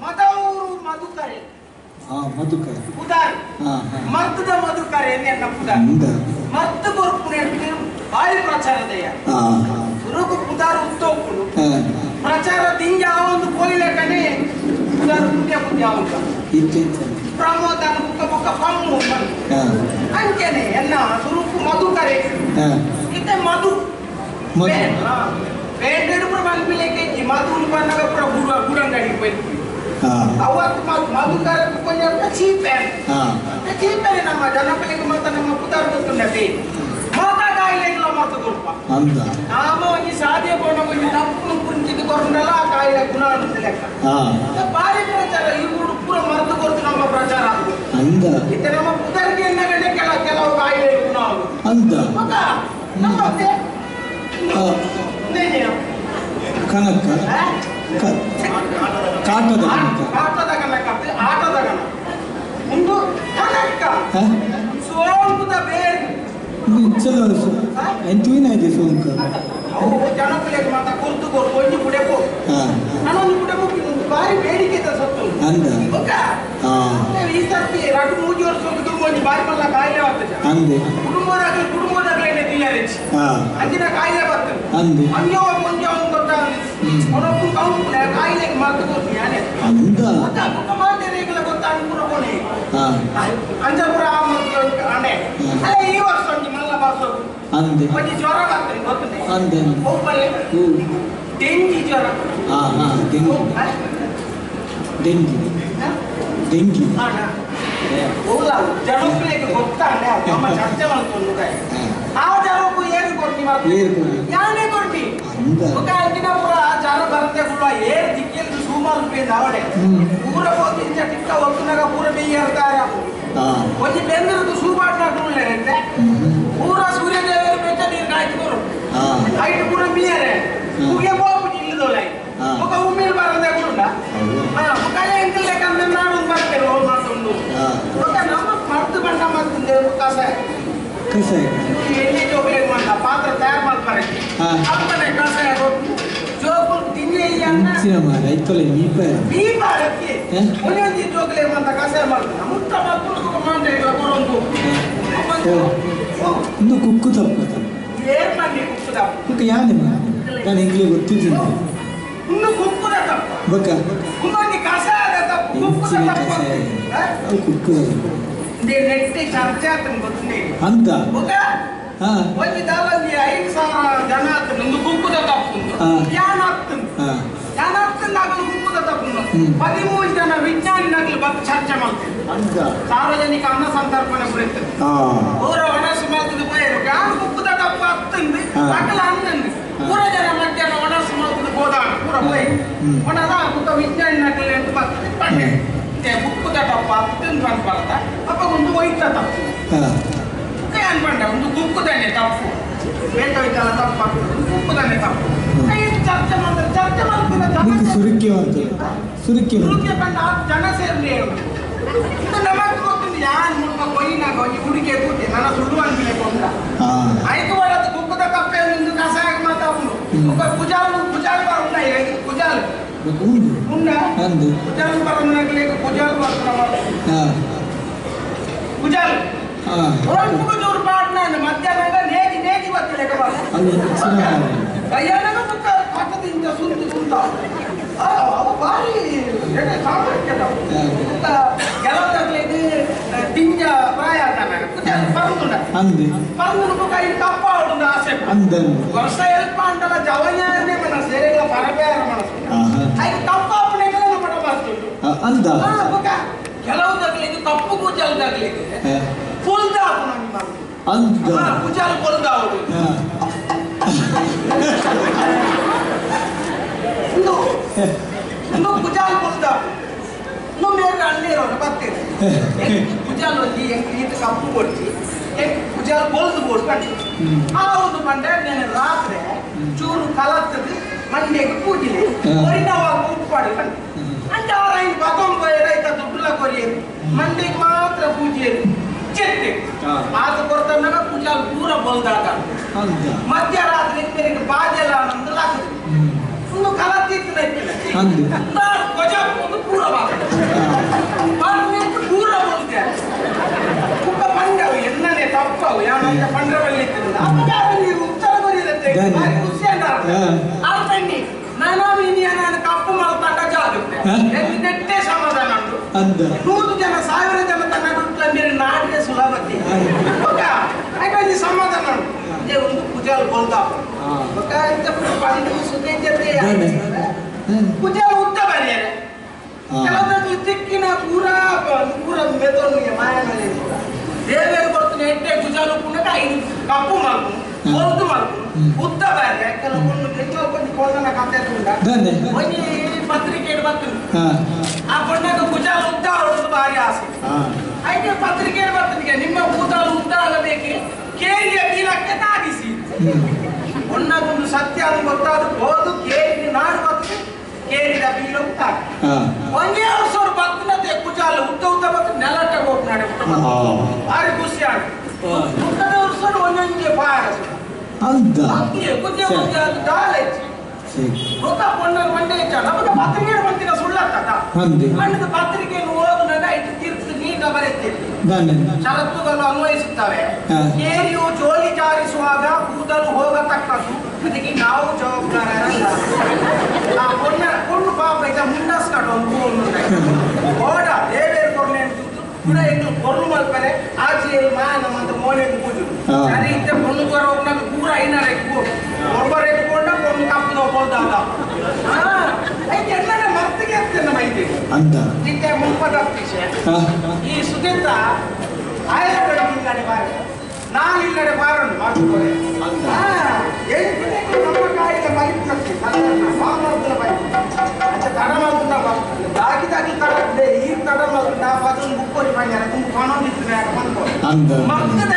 ಮದವರು ಮಧುಕರೆ ಮಧುಕರೆ ಉದಾರ್ ಮರ್ತದ ಮಧುಕರೆ ಎನ್ನ ಉದಾರ್ ಮರ್ತ ಕೊರ್ಪುನೆ ಬಾಯಿ ಪ್ರಚಾರದಯ ರುಗು ಉದಾರ್ ಉತ್ತೋಪುಡು ಪ್ರಚಾರ ದಿಂಜ ಒಂದು ಕೋಯಿಲೆ ಕಡೆ ಉದಾರ್ ಮುಖ್ಯ ಮುಖ್ಯ ಆವುಕ ಪ್ರಮೋದನ ಬುಕ್ಕ ಬುಕ್ಕ ಪಮ್ಮು ಅಂಚನೆ ಎನ್ನ ಸುರುಕು ಮಧುಕರೆ ಇತ್ತೆ ಮಧು ಬೇಂಡೆಡು ಪುರ ಮಲ್ಪಿಲೆಗೆ ಮಧುನು ಬಂದಾಗ ಪುರ ಗುಡಂಗಡಿ ಹೋಯ್ತು ಅವತ್ತು ಮಧುಕರ ಕೊಂಚ ಚೀಪೆ ನಮ್ಮ ಜನಪಲಿಗೆ ಮಾತ್ರ ನಮ್ಮ ಪುತಾರ ಗೊತ್ತುಂಡದೆ ಮಾತಾ ಕಾಯಿಲೆಗಳ ಮಾತು ಕೊಲ್ಪ ನಾಮ ಒಂಜಿ ಸಾಧ್ಯ ಬೋಣ ಒಂಜಿ ತಪ್ಪು ಕುಂಚಿದ್ದು ಕೊರೊಂಡಲ್ಲ ಆ ಕಾಯಿಲೆ ಗುಣ ಅನ್ನೋದು ಲೆಕ್ಕ ಬಾರಿ ಪ್ರಚಾರ ಇವು ಪೂರ ಮರೆತು ಕೊಡ್ತು ನಮ್ಮ ಪ್ರಚಾರ ಇತ್ತೆ ನಮ್ಮ ಪುತಾರಿಗೆ ಎನ್ನಗಡೆ ಕೆಲವು ಕಾಯಿಲೆ ಗುಣ ಆಗುದು ಮಗ ನಮ್ಮತ್ತೆ ಕನಕ ಕಾಟದ ಕನಕ ಆಟದ ಕನಕ ಒಂದು ಕನಕ ಸೋಂಕುದ ಬೇರೆ ಚಲೋ ಎಂತುವಿನಾಯ್ತು ಸೋಂಕು ಜನಪಲಿಗೆ ಮಾತಾ ಕೊರ್ತು ಒಂಜಿ ಕುಡೆಪು ನಾನೊಂದು ಕುಡೆಪು ಬಾರಿ ಬೇಡಿಕೆ ಸತ್ತು ಅಂದ ಈ ಸರ್ತಿ 2-3 ವರ್ಷ ಒಂಜಿ ಬಾರಿ ಮಲ್ಲ ಕಾಯಿಲೆ ಬರ್ತದೆ ಅಂದೆ ಕುಟುಂಬದಾಗಲೇ ತಿಲ್ಲರಿಚಿ ಅಂದಿನ ಕಾಯಿಲೆ ಬರ್ತದೆ ಅಂದೆ ಅಂಜೋ ಮುಂಜೋ ಗೊತ್ತ ಅವರೊಬ್ಬರು ಕೌಂಟ್ ಕಾಯಿಲೆಗೆ ಮರ್ತು ಕೊಡ್ತೀನಿ ಯಾನೇ ಅಂದ ಮಾತೆರೆಗಳ ಗೊತ್ತ ಅನ್ಪುರ ಕೊನೆ ಅಂಜಪುರ ಅಣೆ ಅಲ್ಲ ಈ ವರ್ಷ ಒಂಜಿ ಮಲ್ಲ ಬರ್ಸೋ ಅಂದೆ ಒಂಜಿ ಜ್ವರ ಬರ್ತದೆ ಗೊತ್ತದೆ ಅಂದೆ ಒಬ್ಬರೇ ಡೆಂಗಿ ಜ್ವರ ಡೆಂಗಿ ಜನಪ್ರಿಯಕ್ಕೆ ಗೊತ್ತಾನೆ ನಮ್ಮ ಚರ್ಚೆ ಮಾಡ್ಕೊಂಡು ಆ ಜನಕ್ಕೂ ಏನು ಕೊಡ್ತೀವಿ ಯಾನೇ ಕೊಡ್ತಿ ಅಂದಿನ ಪುರ ಜನ ಬರುತ್ತೆ ಕೂಡ ಏರ್ ದಿಕ್ಕಿಂದು ಸುಮಾರು ಅವಡೆ ಪೂರ ಹೋಗಿ ಟಿಕ್ಕ ಒತ್ತನಾಗ ಪೂರ ಬೇಯ್ಯಾರ ಒಂಜಿ ಬೆಂದ್ರದ್ದು ಸೂಪಾಟ್ನಾಗ್ರೆ ಪೂರ ಸೂರ್ಯದೇವರು ಬೆಚ್ಚ ನೀರು ಕಾಯ್ತು ಐಟು ಪೂರ ಮೀಯರೆ ಮುಗಿಯ ಹೋಗ್ಬಿಟ್ಟು ಇಲ್ಲದೋಲೆ ಮುಖ ಉಮ್ಮೇಲೆ ಬರದೆ ಕೂಡ ಮುಖ ಎಂಕಲ್ ಲೆಕ್ಕಂದ್ರೆ ನಾನು ಬರ್ತೇವೆ ಹೋಗಿ ಮಾಡ್ಕೊಂಡು ಮುಖ ನಮ್ಮ ಮರ್ತು ಬಂಡ ಮಾಡ್ತಿದ್ದೆ ಕಸಾಯ ಎಣ್ಣೆ ಜೋಬಲೆ ಮಾಡ ಪಾತ್ರ ತಯಾರು ಮಾಡ್ತಾರೆ ಅಪ್ಪನೆ ಕಸಾಯ ಜೋಬಲ್ ತಿನ್ನೆ ರೈತಲೆ ದೀಪ ಅದಕ್ಕೆ ಒಂದೊಂದು ಜೋಗಲೆ ಅಂತ ಕಸಾಯ ಮಾಡ್ತಾರೆ ಮುಟ್ಟ ಮಕ್ಕಳು ಮಾಡಿ ಕೊಡೊಂದು ಒಂದು ಕುಕ್ಕು ತಪ್ಪು ಏನ್ ಮಾಡಿ ಕುಕ್ಕು ತಪ್ಪು ಯಾನೆ ನಾನು ಇಂಗ್ಲಿಷ್ ಗೊತ್ತಿದ್ದೀನಿ ಇನ್ನು ಕುಕ್ಕುದ ತಪ್ಪು ಬಕ್ಕ ಇನ್ನೊಂದು ಕಸಾಯದ ತಪ್ಪು ಕುಕ್ಕುದ ತಪ್ಪು ಕುಕ್ಕು ನೆಟ್ಟಿ ಚರ್ಚೆ ಆತನ ಗೊತ್ತಿದೆ ಅಂತ ಒಂದು ದಾಲಲ್ಲಿ 5,000 ಜನ ಆತನ ಒಂದು ಕುಕ್ಕುದ ತಪ್ಪು ಯಾನ್ ಆಗ್ತಂದಾಗಲು ಕುಕ್ಕುದ ತಪ್ಪು 13 ಜನ ವಿಜ್ಞಾನಿನಾಗಲು ಬಂದು ಚರ್ಚೆ ಮಾಡ್ತಾರೆ ಸಾರ್ವಜನಿಕ ಅನ್ನ ಸಂತರ್ಪಣೆ ಬರೀತಾರೆ ಅವರ ಒಣಸು ಮಾಡ್ತಿದ್ದು ಬಯರು ಯಾರು ಕುಕ್ಕುದ ತಪ್ಪು ಆಗ್ತಂದು ಸಕಲ ಅನ್ನಂದು ಪೂರ ಜನ ಮಧ್ಯಾಹ್ನ ಒಣಸು ಮಾಡ್ತಿದ್ದು ಹೋದಾಗ ಪೂರ ಬೈ ಒಣದ ಮುಖ ವಿಜ್ಞಾನಿನಾಗಲಿ ಅಂತ ಬರ್ತದೆ ಕುಕ್ಕುದ ತಪ್ಪು ಆಗ್ತಂದು ಅಂತ ಬರ್ತಾ ಅಪ್ಪ ಒಂದು ಒಯ್ತ ತಪ್ಪು ಅನ್ಕೊಂಡ ಒಂದು ಕುಕ್ಕುದನ್ನೇ ತಪ್ಪು ಬೇಕಾಯ್ತಲ್ಲ ತಪ್ಪು ಕುಕ್ಕುದನ್ನೇ ತಪ್ಪು ಚರ್ಚೆ ಮಾಡ್ತಾರೆ ಸುರುಕಿ ಬಂದ ಜನ ಸೇರ್ಲಿ ಇದು ನಮಗೆ ಗೊತ್ತಿಲ್ಲ ಯಾರು ಮುಟ್ಟ ಕೊಯ್ಯಿನಾಗ ಹೋಗಿ ಹುಡುಗಿ ಕೂತಿ ನನ್ನ ಸುಳ್ಳು ಅಂದ್ಮೇಲೆ ಕೊಂಡ ಆಯ್ತು ಒಳದು ಕುಕ್ಕುದ ಕಪ್ಪೆ ಒಂದು ಕಸಾಯ ಮಾತಾಡು ಕುಜಾಲ್ ಬರೋಣ ಕುಜಾಲ್ ಉಂಡ ಕುಜಾಲ್ ಬರೋಣ ಕುಜಾಲ್ ಬರ್ತಾರ ಕುಜಾಲ್ ಜೋರು ಪಾಟ್ನ ಮಧ್ಯಾಹ್ನ ನೇಜಿ ಬರ್ತಿಲ್ಲ ಕೈಯಾಗ ಕಟ್ಟದಿಂದ ಸುಂತ ಭಾರಿ ಕೆಲವೊಂದು ತಿಂಜ ಪ್ರಾಯ ಪರಂದು ಕೈ ಕಪ್ಪ ಆಡುದು ಆಸೆ ವರ್ಷ ಎಲ್ಪ ಅಂತಲ್ಲ ಜವನ್ಯಾರನೇ ಮನ ಸೇರೆಗಳ ಪರಬೇರ ಮನಸ್ಸು ಐದು ಕಪ್ಪ ಅಪ್ಪಣೆಗಳ ಮನ ಬರ್ತಿದ್ದು ಕೆಲವುದಾಗ್ಲಿಕ್ಕೆ ಕಪ್ಪು ಕೂಜಲ್ದಾಗ್ಲಿಕ್ಕೆ ಫುಲ್ದ ಕೂಜಲ್ ಫುಲ್ದ ಅವರು ಇನ್ನು ಕುಜಾಲ್ ಕೊಲ್ದ ಇನ್ನು ಮೇಲೆ ಅಣ್ಣೀರೋರು ಬರ್ತೀರಿ ಕುಜಾಲ್ ಹೋಗಿ ಎಂಟು ಕಪ್ಪು ಕೊಡ್ತಿ ಕುಜಾಲ್ ಕೊಲ್ದು ಕೊಡ್ಕೊಂಡು ಆ ಒಂದು ಮಂಡೆ నేను ರಾತ್ರಿ ಚೂರು ಕಲತ್ತದು ಮಂಡೆಗೆ ಪೂಜಿಲಿ ಒರಿನವಾಗ ಉಪ್ಪು ಪಡ್ಕೊಂಡು అంటే ಅವ್ರ ಐದು ಬದಂ ರೈತ ದುಡ್ಡುಲ ಕೊರಿಯರು ಮಂಡೆಗೆ ಮಾತ್ರ ಪೂಜೆಯರು ಚೆತ್ತೆ ಆತ ಕೊಡ್ತಾಗ ಕುಜಾಲ್ ಪೂರ ಬಲ್ದಾಗ ಮಧ್ಯರಾತ್ರಿ ಬಾಜೆಲ್ಲ ನಂದು ಲಾಕದು ಒಂದು ಕಲತ್ತಿತ್ತು ಅಂದು ಕೊಜ ಪೂರ ಪೂರ ಬೋಲ್ತೆ ಕುಕ್ಕ ಪಂಡವು ಎನ್ನನೆ ತಪ್ಪವು ಯಾನಂತ ಪಂಡ್ರವಲ್ಲಿ ಉತ್ತರ ಬರೀರುತ್ತೆ ಖುಷಿ ಅಂಡಿ ನಾನು ಕಪ್ಪು ಮಾಡ್ತಾಗ ಜಾಗುತ್ತೆ ನೆಟ್ಟೆ ಸಮಾಧಾನ ಉಂಟು 100 ಜನ 1000 ಜನ ತನ್ನ ಬಿಟ್ಟು ನಾಡಿಗೆ ಸುಲಭತೆ ಹಾಗಾಗಿ ಸಮಾಧಾನ ಉಂಟು ಒಂದು ಪೂಜಾಲ್ ಬೋಲ್ತಾ ಪೂಜಾ ಉದ್ದ ಬರೆಯರೆ ಕೆಲವೊಂದು ತಿಕ್ಕಿನ ಪೂರ ಪೂರ ಮೆತೋನಿಗೆ ಮಾಯನಲ್ಲಿ ದೇವೇರು ಬರ್ತಾನೆ ಎಟ್ಟೆ ಪೂಜಾಲು ಪುನಃ ಐದು ಕಪ್ಪು ಮಾಡ್ಕೊಂಡು ಬೋಲ್ದು ಮಾಡ್ಕೊಂಡು ಉದ್ದ ಬರೆಯ ಕೆಲವೊಂದು ಹೆಚ್ಚು ಕೊಂಡನ ಕತೆ ಒಂದು ಪತ್ರಿಕೆ ಬರ್ತೀನಿ ಆ ಕೊಂಡಾಗ ಪೂಜಾಲು ಉದ್ದ ಹೊರದು ಭಾರಿ ಆಸೆ ಹಾಗೆ ಪತ್ರಿಕೆ ಬರ್ತೀನಿ ನಿಮ್ಮ ಪೂಜಾಲು ಉದ್ದ ಆಗಬೇಕು ಕೇರಿಯ ಬೀಳಕ್ಕೆ ತಾಗಿಸಿ ಒಂದೊಂದು ಸತ್ಯ ಅದು ಗೊತ್ತಾದ ಹೋದು ಕೇರಿ ನಾಡು ಬರ್ತದೆ ಕೇರಿದ ಬೀಳು ಒಂದೇ ವರ್ಷ ಬರ್ತನತೆ ಕುಜಾಲ ಉದ್ದ ಉದ್ದ ಬರ್ತದೆ ನೆಲಕ್ಕೆ ಹೋಗಿ ನಡೆ ಭಾರಿ ಖುಷಿ ಆಗಿ ಉದ್ದದ ವರ್ಷ ಒಂದೊಂದೇ ಬಾರ ಪತ್ರಿಕೆ ಬಂತಿನ ಸುಳ್ಳತ್ತ ಪತ್ರಿಕೆಯನ್ನು ಓದುನಾಗ ಇಟ್ಟು ತೀರ್ಥ ನೀಟ ಬರೆಯುತ್ತೇವೆ ಷರತ್ತುಗಳು ಅನ್ವಯಿಸುತ್ತವೆ ಕೇರಿಯು ಜೋಲಿ ಜಾರಿಸುವಾಗ ಕೂದಲು ಹೋಗತಕ್ಕದ್ದು ಅದಕ್ಕೆ ನಾವು ಜವಾಬ್ದಾರರಲ್ಲ ಕೊಂಡು ಪಾಪ ಇದ ಮುಂಡಸ್ಕಟ್ಟು ಒಂದು ಓಡ ದೇವೇರು ಕೊರ್ಲೆ ಕೂಡ ಇನ್ನು ಕೊರ್ಲು ಮಲ್ಪರೆ ಆಚೆ ಮಾನ ಮತ್ತು ಮೋನೆಗೆ ಪೂಜು ಸರಿ ಇದ್ದ ಕೊಂಡು ಬರೋರ್ನಾಗ ಪೂರ ಐನರ ಒಬ್ಬರು ಎತ್ಕೊಂಡ ಕೊಂಡು ಕಪ್ಪು ಹೋದಾಗ ಎಲ್ಲರ ಮರ್ತಿಗೆ ಎತ್ತೇನೆ ಮೈತಿ ನಿತ್ಯ ಮುಂಪದ ಈ ಸುದೀತ ಆಯಗಳು ಇಲ್ಲಡೆ ಬಾರ ನಾನು ಇಲ್ಲಡೆ ಬಾರನ್ನು ಮಾಡ್ತಾರೆ ನಮ್ಮ ಕಾಯಿಲೆ ಮಲಿಪಿ ಮಾಮೂಲ ಬೈ ತಡ ಮಾಡ್ಕೊಂಡ ದಾಗಿ ದಾಗಿ ತಡದೆ ಈ ತಡ ಮಾಡ್ಕೊಂಡ ಅದನ್ನು ಬುಕ್ಕೋರಿ ಮಾಡ್ಯಾರ ತುಂಬ ಕಾಣೋದಿತ್ತು ಬಂದು ಮಕ್ಕದ